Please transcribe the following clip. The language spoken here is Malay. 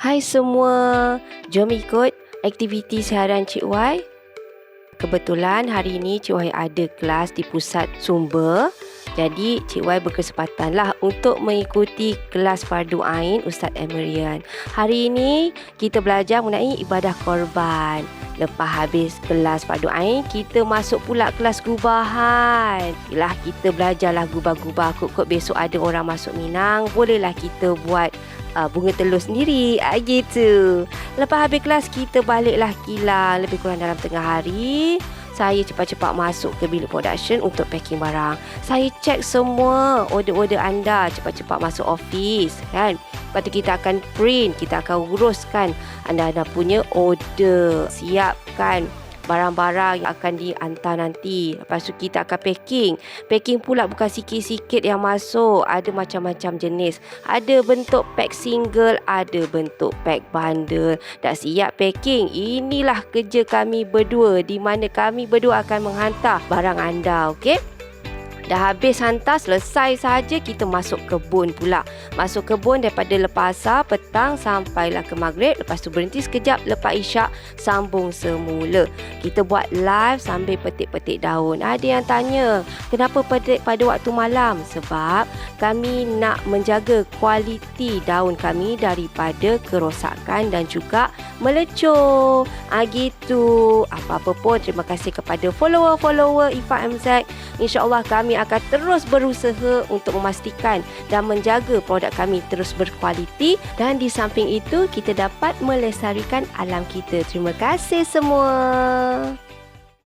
Hai semua, jom ikut aktiviti siaran Cik Y. Kebetulan hari ini Cik Y ada kelas di pusat sumber. Jadi Cik Y berkesempatanlah untuk mengikuti kelas Fardu Ain Ustaz Emerian. Hari ini kita belajar mengenai ibadah korban. Lepas habis kelas Fardu Ain, kita masuk pula kelas gubahan. Yalah, kita belajarlah gubah-gubah. Kok besok ada orang masuk Minang, bolehlah kita buat bunga telur sendiri, gitu. Lepas habis kelas, kita baliklah kilang lebih kurang dalam tengah hari. Saya cepat-cepat masuk ke bilik production untuk packing barang. Saya cek semua order-order anda, cepat-cepat masuk office, kan. Lepas tu kita akan print, kita akan uruskan anda punya order. Siapkan barang-barang yang akan dihantar nanti. Lepas tu kita akan packing. Packing pula bukan sikit-sikit yang masuk. Ada macam-macam jenis. Ada bentuk pack single, ada bentuk pack bundle. Dah siap packing. Inilah kerja kami berdua, di mana kami berdua akan menghantar barang anda, okey? Dah habis hantar, selesai saja, kita masuk kebun pula. Masuk kebun daripada lepas asar petang sampailah ke maghrib. Lepas tu berhenti sekejap, lepas isyak sambung semula. Kita buat live sambil petik-petik daun. Ada yang tanya, kenapa petik pada waktu malam? Sebab kami nak menjaga kualiti daun kami daripada kerosakan dan juga melecur. Gitu. Apa-apa pun, terima kasih kepada follower-follower Ifah MZ. InsyaAllah kami akan terus berusaha untuk memastikan dan menjaga produk kami terus berkualiti, dan di samping itu kita dapat melestarikan alam kita. Terima kasih semua.